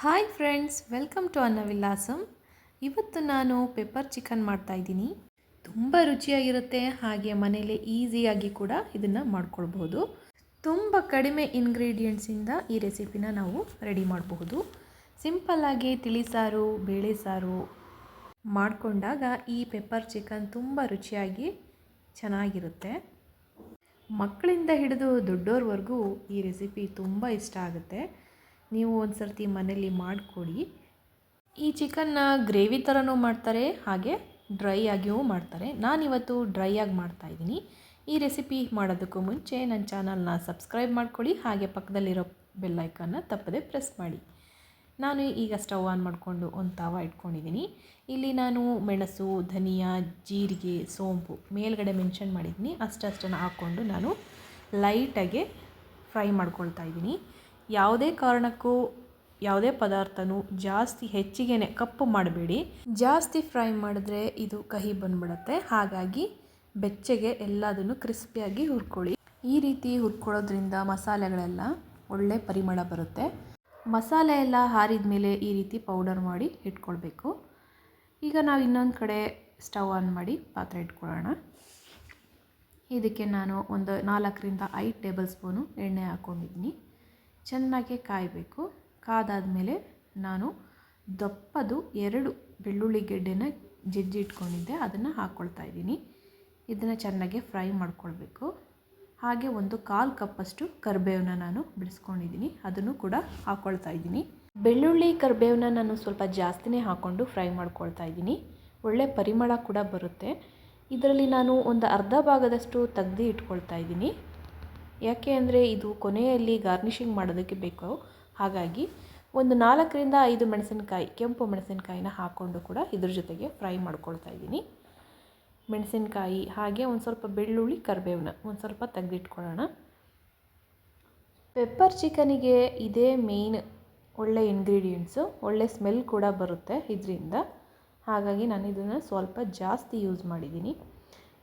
Hi friends, welcome to Annavilasam. ಇವತ್ತು ನಾನು pepper chicken ಮಾಡ್ತಾಯಿದ್ದೀನಿ. ತುಂಬ ರುಚಿಯಾಗಿರುತ್ತೆ, ಹಾಗೆ ಮನೇಲಿ ಈಸಿಯಾಗಿ ಕೂಡ ಇದನ್ನು ಮಾಡ್ಕೊಳ್ಬೋದು. ತುಂಬ ಕಡಿಮೆ ಇಂಗ್ರೀಡಿಯೆಂಟ್ಸಿಂದ ಈ ರೆಸಿಪಿನ ನಾವು ರೆಡಿ ಮಾಡಬಹುದು. ಸಿಂಪಲ್ಲಾಗಿ ತಿಳಿಸಾರು, ಬೇಳೆ ಸಾರು ಮಾಡಿಕೊಂಡಾಗ ಈ ಪೆಪ್ಪರ್ ಚಿಕನ್ ತುಂಬ ರುಚಿಯಾಗಿ ಚೆನ್ನಾಗಿರುತ್ತೆ. ಮಕ್ಕಳಿಂದ ಹಿಡಿದು ದೊಡ್ಡೋರ್ವರೆಗೂ ಈ ರೆಸಿಪಿ ತುಂಬ ಇಷ್ಟ ಆಗುತ್ತೆ. ನೀವು ಒಂದು ಸರ್ತಿ ಮನೇಲಿ ಮಾಡಿಕೊಡಿ. ಈ ಚಿಕನ್ನ ಗ್ರೇವಿ ಥರನೂ ಮಾಡ್ತಾರೆ, ಹಾಗೆ ಡ್ರೈ ಆಗಿಯೂ ಮಾಡ್ತಾರೆ. ನಾನಿವತ್ತು ಡ್ರೈ ಆಗಿ ಮಾಡ್ತಾಯಿದ್ದೀನಿ. ಈ ರೆಸಿಪಿ ಮಾಡೋದಕ್ಕೂ ಮುಂಚೆ ನನ್ನ ಚಾನಲ್ನ ಸಬ್ಸ್ಕ್ರೈಬ್ ಮಾಡ್ಕೊಳ್ಳಿ, ಹಾಗೆ ಪಕ್ಕದಲ್ಲಿರೋ ಬೆಲ್ಲೈಕನ್ನ ತಪ್ಪದೆ ಪ್ರೆಸ್ ಮಾಡಿ. ನಾನು ಈಗ ಸ್ಟವ್ ಆನ್ ಮಾಡಿಕೊಂಡು ಒಂದು ತವ ಇಟ್ಕೊಂಡಿದ್ದೀನಿ. ಇಲ್ಲಿ ನಾನು ಮೆಣಸು, ಧನಿಯಾ, ಜೀರಿಗೆ, ಸೋಂಪು ಮೇಲ್ಗಡೆ ಮೆನ್ಷನ್ ಮಾಡಿದ್ದೀನಿ, ಅಷ್ಟನ್ನು ಹಾಕ್ಕೊಂಡು ನಾನು ಲೈಟಾಗೆ ಫ್ರೈ ಮಾಡ್ಕೊಳ್ತಾ ಇದ್ದೀನಿ. ಯಾವುದೇ ಕಾರಣಕ್ಕೂ ಯಾವುದೇ ಪದಾರ್ಥನೂ ಜಾಸ್ತಿ ಹೆಚ್ಚಿಗೆ ಕಪ್ಪು ಮಾಡಬೇಡಿ. ಜಾಸ್ತಿ ಫ್ರೈ ಮಾಡಿದ್ರೆ ಇದು ಕಹಿ ಬಂದ್ಬಿಡುತ್ತೆ. ಹಾಗಾಗಿ ಬೆಚ್ಚಗೆ ಎಲ್ಲದನ್ನು ಕ್ರಿಸ್ಪಿಯಾಗಿ ಹುರ್ಕೊಳ್ಳಿ. ಈ ರೀತಿ ಹುರ್ಕೊಳ್ಳೋದ್ರಿಂದ ಮಸಾಲೆಗಳೆಲ್ಲ ಒಳ್ಳೆ ಪರಿಮಳ ಬರುತ್ತೆ. ಮಸಾಲೆ ಎಲ್ಲ ಹಾರಿದ ಮೇಲೆ ಈ ರೀತಿ ಪೌಡರ್ ಮಾಡಿ ಇಟ್ಕೊಳ್ಬೇಕು. ಈಗ ನಾವು ಇನ್ನೊಂದು ಕಡೆ ಸ್ಟವ್ ಆನ್ ಮಾಡಿ ಪಾತ್ರೆ ಇಟ್ಕೊಳ್ಳೋಣ. ಇದಕ್ಕೆ ನಾನು ಒಂದು 4ರಿಂದ 5 ಟೇಬಲ್ ಸ್ಪೂನು ಎಣ್ಣೆ ಹಾಕ್ಕೊಂಡಿದ್ದೀನಿ. ಚೆನ್ನಾಗಿ ಕಾಯಬೇಕು. ಕಾದಾದಮೇಲೆ ನಾನು ದಪ್ಪದು 2 ಬೆಳ್ಳುಳ್ಳಿ ಗೆಡ್ಡೆನ ಜಜ್ಜಿ ಇಟ್ಕೊಂಡಿದ್ದೆ, ಅದನ್ನು ಹಾಕ್ಕೊಳ್ತಾ ಇದ್ದೀನಿ. ಇದನ್ನು ಚೆನ್ನಾಗಿ ಫ್ರೈ ಮಾಡ್ಕೊಳ್ಬೇಕು. ಹಾಗೆ ಒಂದು 1/4 ಕಪ್ಪಷ್ಟು ಕರಿಬೇವನ್ನ ನಾನು ಬಿಡಿಸ್ಕೊಂಡಿದ್ದೀನಿ, ಅದನ್ನು ಕೂಡ ಹಾಕ್ಕೊಳ್ತಾ ಇದ್ದೀನಿ. ಬೆಳ್ಳುಳ್ಳಿ ಕರಿಬೇವನ್ನ ನಾನು ಸ್ವಲ್ಪ ಜಾಸ್ತಿನೇ ಹಾಕ್ಕೊಂಡು ಫ್ರೈ ಮಾಡ್ಕೊಳ್ತಾ ಇದ್ದೀನಿ. ಒಳ್ಳೆ ಪರಿಮಳ ಕೂಡ ಬರುತ್ತೆ. ಇದರಲ್ಲಿ ನಾನು ಒಂದು ಅರ್ಧ ಭಾಗದಷ್ಟು ತೆಗ್ದು ಇಟ್ಕೊಳ್ತಾ ಇದ್ದೀನಿ. ಯಾಕೆ ಅಂದರೆ ಇದು ಕೊನೆಯಲ್ಲಿ ಗಾರ್ನಿಷಿಂಗ್ ಮಾಡೋದಕ್ಕೆ ಬೇಕು. ಹಾಗಾಗಿ ಒಂದು 4ರಿಂದ 5 ಮೆಣಸಿನಕಾಯಿ, ಕೆಂಪು ಮೆಣಸಿನಕಾಯಿನ ಹಾಕ್ಕೊಂಡು ಕೂಡ ಇದ್ರ ಜೊತೆಗೆ ಫ್ರೈ ಮಾಡ್ಕೊಳ್ತಾ ಇದ್ದೀನಿ. ಮೆಣಸಿನಕಾಯಿ ಹಾಗೆ ಒಂದು ಸ್ವಲ್ಪ ಬೆಳ್ಳುಳ್ಳಿ, ಕರಿಬೇವನ್ನ ಒಂದು ಸ್ವಲ್ಪ ತೆಗೆದಿಟ್ಕೊಳ್ಳೋಣ. ಪೆಪ್ಪರ್ ಚಿಕನಿಗೆ ಇದೇ ಮೇಯ್ನ್ ಒಳ್ಳೆ ಇಂಗ್ರೀಡಿಯೆಂಟ್ಸು. ಒಳ್ಳೆ ಸ್ಮೆಲ್ ಕೂಡ ಬರುತ್ತೆ ಇದರಿಂದ. ಹಾಗಾಗಿ ನಾನು ಇದನ್ನು ಸ್ವಲ್ಪ ಜಾಸ್ತಿ ಯೂಸ್ ಮಾಡಿದ್ದೀನಿ.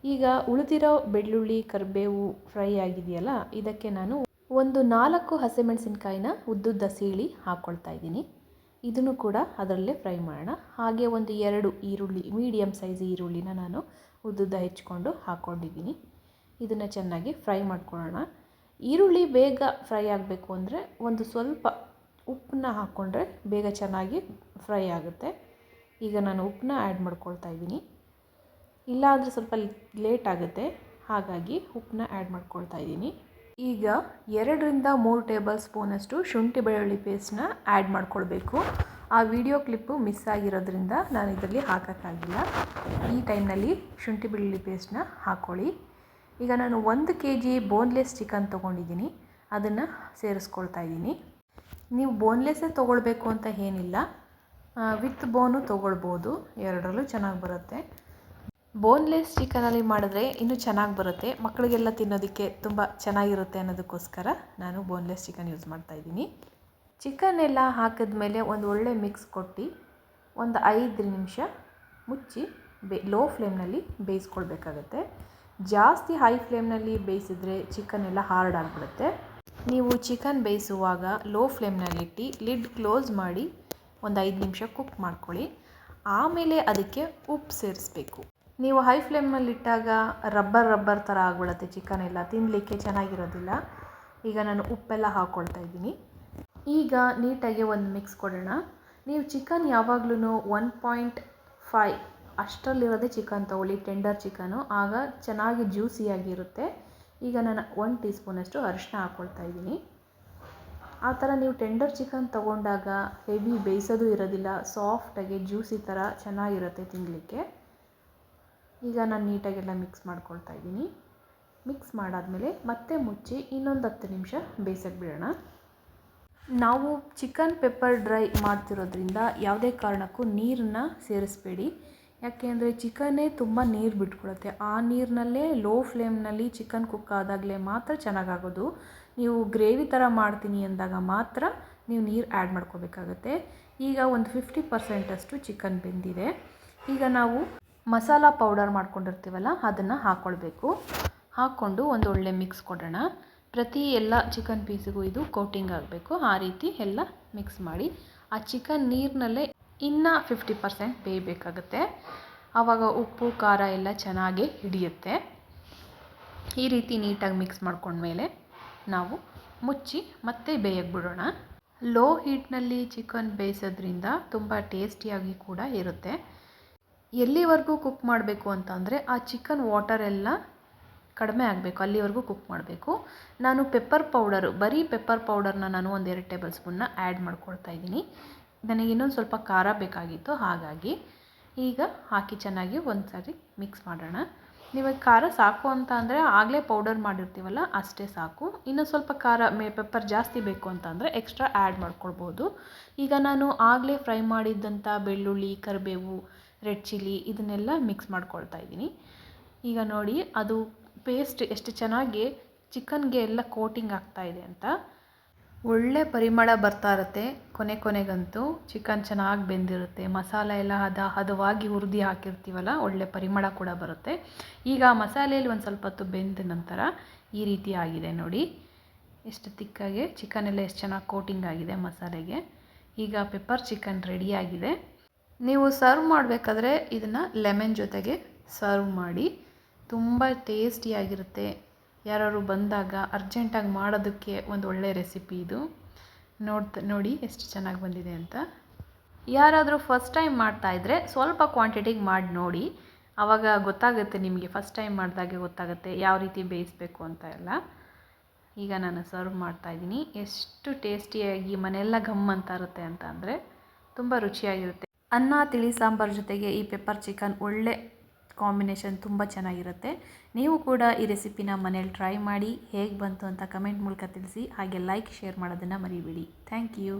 ಈಗ ಉಳಿದಿರೋ ಬೆಳ್ಳುಳ್ಳಿ, ಕರಿಬೇವು ಫ್ರೈ ಆಗಿದೆಯಲ್ಲ, ಇದಕ್ಕೆ ನಾನು ಒಂದು 4 ಹಸಿಮೆಣಸಿನಕಾಯಿನ ಉದ್ದುದ್ದ ಸೀಳಿ ಹಾಕ್ಕೊಳ್ತಾ ಇದ್ದೀನಿ. ಇದನ್ನು ಕೂಡ ಅದರಲ್ಲೇ ಫ್ರೈ ಮಾಡೋಣ. ಹಾಗೆ ಒಂದು 2 ಈರುಳ್ಳಿ, ಮೀಡಿಯಮ್ ಸೈಜ್ ಈರುಳ್ಳಿನ ನಾನು ಉದ್ದುದ್ದ ಹೆಚ್ಕೊಂಡು ಹಾಕ್ಕೊಂಡಿದ್ದೀನಿ. ಇದನ್ನು ಚೆನ್ನಾಗಿ ಫ್ರೈ ಮಾಡ್ಕೊಳ್ಳೋಣ. ಈರುಳ್ಳಿ ಬೇಗ ಫ್ರೈ ಆಗಬೇಕು ಅಂದರೆ ಒಂದು ಸ್ವಲ್ಪ ಉಪ್ಪನ್ನ ಹಾಕ್ಕೊಂಡ್ರೆ ಬೇಗ ಚೆನ್ನಾಗಿ ಫ್ರೈ ಆಗುತ್ತೆ. ಈಗ ನಾನು ಉಪ್ಪನ್ನ ಆ್ಯಡ್ ಮಾಡ್ಕೊಳ್ತಾ ಇದ್ದೀನಿ. ಇಲ್ಲಾಂದರೆ ಸ್ವಲ್ಪ ಲೇಟ್ ಆಗುತ್ತೆ, ಹಾಗಾಗಿ ಉಪ್ಪನ್ನ ಆ್ಯಡ್ ಮಾಡ್ಕೊಳ್ತಾ ಇದ್ದೀನಿ. ಈಗ 2ರಿಂದ 3 ಟೇಬಲ್ ಸ್ಪೂನಷ್ಟು ಶುಂಠಿ ಬೆಳ್ಳುಳ್ಳಿ ಪೇಸ್ಟನ್ನ ಆ್ಯಡ್ ಮಾಡ್ಕೊಳ್ಬೇಕು. ಆ ವಿಡಿಯೋ ಕ್ಲಿಪ್ಪು ಮಿಸ್ ಆಗಿರೋದ್ರಿಂದ ನಾನು ಇದರಲ್ಲಿ ಹಾಕೋಕ್ಕಾಗಿಲ್ಲ. ಈ ಟೈಮ್ನಲ್ಲಿ ಶುಂಠಿ ಬೆಳ್ಳುಳ್ಳಿ ಪೇಸ್ಟನ್ನ ಹಾಕ್ಕೊಳ್ಳಿ. ಈಗ ನಾನು 1 kg ಬೋನ್ಲೆಸ್ ಚಿಕನ್ ತೊಗೊಂಡಿದ್ದೀನಿ, ಅದನ್ನು ಸೇರಿಸ್ಕೊಳ್ತಾ ಇದ್ದೀನಿ. ನೀವು ಬೋನ್ಲೆಸ್ಸೇ ತೊಗೊಳ್ಬೇಕು ಅಂತ ಏನಿಲ್ಲ, ವಿತ್ ಬೋನು ತೊಗೊಳ್ಬೋದು, ಎರಡರಲ್ಲೂ ಚೆನ್ನಾಗಿ ಬರುತ್ತೆ. ಬೋನ್ಲೆಸ್ ಚಿಕನಲ್ಲಿ ಮಾಡಿದ್ರೆ ಇನ್ನೂ ಚೆನ್ನಾಗಿ ಬರುತ್ತೆ. ಮಕ್ಕಳಿಗೆಲ್ಲ ತಿನ್ನೋದಕ್ಕೆ ತುಂಬ ಚೆನ್ನಾಗಿರುತ್ತೆ ಅನ್ನೋದಕ್ಕೋಸ್ಕರ ನಾನು ಬೋನ್ಲೆಸ್ ಚಿಕನ್ ಯೂಸ್ ಮಾಡ್ತಾಯಿದ್ದೀನಿ. ಚಿಕನ್ ಎಲ್ಲ ಹಾಕಿದ್ಮೇಲೆ ಒಂದು ಒಳ್ಳೆ ಮಿಕ್ಸ್ ಕೊಟ್ಟು ಒಂದು 5 ನಿಮಿಷ ಮುಚ್ಚಿ ಲೋ ಫ್ಲೇಮ್ನಲ್ಲಿ ಬೇಯಿಸ್ಕೊಳ್ಬೇಕಾಗತ್ತೆ. ಜಾಸ್ತಿ ಹೈ ಫ್ಲೇಮ್ನಲ್ಲಿ ಬೇಯಿಸಿದ್ರೆ ಚಿಕನ್ ಎಲ್ಲ ಹಾರ್ಡ್ ಆಗಿಬಿಡುತ್ತೆ. ನೀವು ಚಿಕನ್ ಬೇಯಿಸುವಾಗ ಲೋ ಫ್ಲೇಮ್ನಲ್ಲಿಟ್ಟು ಲಿಡ್ ಕ್ಲೋಸ್ ಮಾಡಿ ಒಂದು 5 ನಿಮಿಷ ಕುಕ್ ಮಾಡ್ಕೊಳ್ಳಿ. ಆಮೇಲೆ ಅದಕ್ಕೆ ಉಪ್ಪು ಸೇರಿಸ್ಬೇಕು. ನೀವು ಹೈ ಫ್ಲೇಮ್ನಲ್ಲಿಟ್ಟಾಗ ರಬ್ಬರ್ ಥರ ಆಗಿಬಿಡುತ್ತೆ, ಚಿಕನ್ ಎಲ್ಲ ತಿನ್ನಲಿಕ್ಕೆ ಚೆನ್ನಾಗಿರೋದಿಲ್ಲ. ಈಗ ನಾನು ಉಪ್ಪೆಲ್ಲ ಹಾಕ್ಕೊಳ್ತಾ ಇದ್ದೀನಿ. ಈಗ ನೀಟಾಗಿ ಒಂದು ಮಿಕ್ಸ್ ಕೊಡೋಣ. ನೀವು ಚಿಕನ್ ಯಾವಾಗಲೂ 1.5 ಅಷ್ಟರಲ್ಲಿರೋದೇ ಚಿಕನ್ ತೊಗೊಳ್ಳಿ, ಟೆಂಡರ್ ಚಿಕನು, ಆಗ ಚೆನ್ನಾಗಿ ಜ್ಯೂಸಿಯಾಗಿರುತ್ತೆ. ಈಗ ನಾನು 1 ಟೀ ಸ್ಪೂನಷ್ಟು ಅರಿಶಿನ ಹಾಕ್ಕೊಳ್ತಾ ಇದ್ದೀನಿ. ಆ ಥರ ನೀವು ಟೆಂಡರ್ ಚಿಕನ್ ತೊಗೊಂಡಾಗ ಹೆವಿ ಬೇಯಿಸೋದು ಇರೋದಿಲ್ಲ, ಸಾಫ್ಟಾಗಿ ಜ್ಯೂಸಿ ಥರ ಚೆನ್ನಾಗಿರುತ್ತೆ ತಿನ್ನಲಿಕ್ಕೆ. ಈಗ ನಾನು ನೀಟಾಗೆಲ್ಲ ಮಿಕ್ಸ್ ಮಾಡ್ಕೊಳ್ತಾ ಇದ್ದೀನಿ. ಮಿಕ್ಸ್ ಮಾಡಾದಮೇಲೆ ಮತ್ತೆ ಮುಚ್ಚಿ ಇನ್ನೊಂದು 10 ನಿಮಿಷ ಬೇಯಿಸೋಕ್ಕೆ ಬಿಡೋಣ. ನಾವು ಚಿಕನ್ ಪೆಪ್ಪರ್ ಡ್ರೈ ಮಾಡ್ತಿರೋದ್ರಿಂದ ಯಾವುದೇ ಕಾರಣಕ್ಕೂ ನೀರನ್ನು ಸೇರಿಸಬೇಡಿ. ಯಾಕೆ ಅಂದರೆ ಚಿಕನ್ನೇ ತುಂಬ ನೀರು ಬಿಟ್ಕೊಳುತ್ತೆ. ಆ ನೀರಿನಲ್ಲೇ ಲೋ ಫ್ಲೇಮ್ನಲ್ಲಿ ಚಿಕನ್ ಕುಕ್ ಆದಾಗಲೇ ಮಾತ್ರ ಚೆನ್ನಾಗಾಗೋದು. ನೀವು ಗ್ರೇವಿ ಥರ ಮಾಡ್ತೀನಿ ಅಂದಾಗ ಮಾತ್ರ ನೀವು ನೀರು ಆ್ಯಡ್ ಮಾಡ್ಕೋಬೇಕಾಗತ್ತೆ. ಈಗ ಒಂದು 50% ಚಿಕನ್ ಬೆಂದಿದೆ. ಈಗ ನಾವು ಮಸಾಲ ಪೌಡರ್ ಮಾಡ್ಕೊಂಡಿರ್ತೀವಲ್ಲ, ಅದನ್ನು ಹಾಕ್ಕೊಳ್ಬೇಕು. ಹಾಕ್ಕೊಂಡು ಒಂದು ಒಳ್ಳೆ ಮಿಕ್ಸ್ ಕೊಡೋಣ. ಪ್ರತಿ ಎಲ್ಲ ಚಿಕನ್ ಪೀಸಿಗೂ ಇದು ಕೋಟಿಂಗ್ ಆಗಬೇಕು. ಆ ರೀತಿ ಎಲ್ಲ ಮಿಕ್ಸ್ ಮಾಡಿ ಆ ಚಿಕನ್ ನೀರಿನಲ್ಲೇ ಇನ್ನೂ 50% ಬೇಯಬೇಕಾಗುತ್ತೆ. ಆವಾಗ ಉಪ್ಪು ಖಾರ ಎಲ್ಲ ಚೆನ್ನಾಗಿ ಹಿಡಿಯುತ್ತೆ. ಈ ರೀತಿ ನೀಟಾಗಿ ಮಿಕ್ಸ್ ಮಾಡ್ಕೊಂಡ್ಮೇಲೆ ನಾವು ಮುಚ್ಚಿ ಮತ್ತೆ ಬೇಯಕ್ಕೆ ಬಿಡೋಣ. ಲೋ ಹೀಟ್ನಲ್ಲಿ ಚಿಕನ್ ಬೇಯಿಸೋದ್ರಿಂದ ತುಂಬ ಟೇಸ್ಟಿಯಾಗಿ ಕೂಡ ಇರುತ್ತೆ. ಎಲ್ಲಿವರೆಗೂ ಕುಕ್ ಮಾಡಬೇಕು ಅಂತಂದರೆ ಆ ಚಿಕನ್ ವಾಟರ್ ಎಲ್ಲ ಕಡಿಮೆ ಆಗಬೇಕು, ಅಲ್ಲಿವರೆಗೂ ಕುಕ್ ಮಾಡಬೇಕು. ನಾನು ಪೆಪ್ಪರ್ ಪೌಡರು, ಬರೀ ಪೆಪ್ಪರ್ ಪೌಡರ್ನ ನಾನು 1-2 ಟೇಬಲ್ ಸ್ಪೂನ್ನ ಆ್ಯಡ್ ಮಾಡ್ಕೊಳ್ತಾ ಇದ್ದೀನಿ. ನನಗೆ ಇನ್ನೊಂದು ಸ್ವಲ್ಪ ಖಾರ ಬೇಕಾಗಿತ್ತು, ಹಾಗಾಗಿ ಈಗ ಹಾಕಿ ಚೆನ್ನಾಗಿ ಒಂದು ಸಾರಿ ಮಿಕ್ಸ್ ಮಾಡೋಣ. ನಿಮಗೆ ಖಾರ ಸಾಕು ಅಂತ ಅಂದರೆ ಆಗಲೇ ಪೌಡರ್ ಮಾಡಿರ್ತೀವಲ್ಲ ಅಷ್ಟೇ ಸಾಕು. ಇನ್ನೂ ಸ್ವಲ್ಪ ಖಾರ ಪೆಪ್ಪರ್ ಜಾಸ್ತಿ ಬೇಕು ಅಂತ ಅಂದರೆ ಎಕ್ಸ್ಟ್ರಾ ಆ್ಯಡ್ ಮಾಡ್ಕೊಳ್ಬೋದು. ಈಗ ನಾನು ಆಗಲೇ ಫ್ರೈ ಮಾಡಿದ್ದಂಥ ಬೆಳ್ಳುಳ್ಳಿ, ಕರಿಬೇವು, ರೆಡ್ ಚಿಲ್ಲಿ ಇದನ್ನೆಲ್ಲ ಮಿಕ್ಸ್ ಮಾಡ್ಕೊಳ್ತಾ ಇದ್ದೀನಿ. ಈಗ ನೋಡಿ ಅದು ಪೇಸ್ಟ್ ಎಷ್ಟು ಚೆನ್ನಾಗಿ ಚಿಕನ್ಗೆ ಎಲ್ಲ ಕೋಟಿಂಗ್ ಆಗ್ತಾಯಿದೆ ಅಂತ. ಒಳ್ಳೆ ಪರಿಮಳ ಬರ್ತಾ ಇರುತ್ತೆ. ಕೊನೆಗಂತೂ ಚಿಕನ್ ಚೆನ್ನಾಗಿ ಬೆಂದಿರುತ್ತೆ, ಮಸಾಲೆ ಎಲ್ಲ ಹದವಾಗಿ ಹುರಿದು ಹಾಕಿರ್ತೀವಲ್ಲ, ಒಳ್ಳೆ ಪರಿಮಳ ಕೂಡ ಬರುತ್ತೆ. ಈಗ ಮಸಾಲೆಯಲ್ಲಿ ಒಂದು ಸ್ವಲ್ಪ ಹೊತ್ತು ಬೆಂದ ನಂತರ ಈ ರೀತಿ ಆಗಿದೆ ನೋಡಿ, ಎಷ್ಟು ತಿಕ್ಕಾಗಿ ಚಿಕನ್ ಎಲ್ಲ ಎಷ್ಟು ಚೆನ್ನಾಗಿ ಕೋಟಿಂಗ್ ಆಗಿದೆ ಮಸಾಲೆಗೆ. ಈಗ ಪೆಪ್ಪರ್ ಚಿಕನ್ ರೆಡಿಯಾಗಿದೆ. ನೀವು ಸರ್ವ್ ಮಾಡಬೇಕಾದ್ರೆ ಇದನ್ನು ಲೆಮನ್ ಜೊತೆಗೆ ಸರ್ವ್ ಮಾಡಿ, ತುಂಬ ಟೇಸ್ಟಿಯಾಗಿರುತ್ತೆ. ಯಾರಾದ್ರು ಬಂದಾಗ ಅರ್ಜೆಂಟಾಗಿ ಮಾಡೋದಕ್ಕೆ ಒಂದು ಒಳ್ಳೆ ರೆಸಿಪಿ ಇದು. ನೋಡಿ ಎಷ್ಟು ಚೆನ್ನಾಗಿ ಬಂದಿದೆ ಅಂತ. ಯಾರಾದರೂ ಫಸ್ಟ್ ಟೈಮ್ ಮಾಡ್ತಾಯಿದ್ರೆ ಸ್ವಲ್ಪ ಕ್ವಾಂಟಿಟಿಗೆ ಮಾಡಿ ನೋಡಿ, ಆವಾಗ ಗೊತ್ತಾಗುತ್ತೆ ನಿಮಗೆ. ಫಸ್ಟ್ ಟೈಮ್ ಮಾಡಿದಾಗೆ ಗೊತ್ತಾಗುತ್ತೆ ಯಾವ ರೀತಿ ಬೇಯಿಸಬೇಕು ಅಂತ ಎಲ್ಲ. ಈಗ ನಾನು ಸರ್ವ್ ಮಾಡ್ತಾಯಿದ್ದೀನಿ. ಎಷ್ಟು ಟೇಸ್ಟಿಯಾಗಿ ಮನೆಯೆಲ್ಲ ಘಮ್ ಅಂತ ಇರುತ್ತೆ ಅಂತ ಅಂದರೆ ತುಂಬ ರುಚಿಯಾಗಿರುತ್ತೆ. ಅನ್ನ ತಿಳಿ ಸಾಂಬಾರು ಜೊತೆಗೆ ಈ ಪೆಪ್ಪರ್ ಚಿಕನ್ ಒಳ್ಳೆ ಕಾಂಬಿನೇಷನ್, ತುಂಬ ಚೆನ್ನಾಗಿರುತ್ತೆ. ನೀವು ಕೂಡ ಈ ರೆಸಿಪಿನ ಮನೇಲಿ ಟ್ರೈ ಮಾಡಿ ಹೇಗೆ ಬಂತು ಅಂತ ಕಮೆಂಟ್ ಮೂಲಕ ತಿಳಿಸಿ. ಹಾಗೆ ಲೈಕ್, ಶೇರ್ ಮಾಡೋದನ್ನು ಮರಿಬೇಡಿ. Thank you.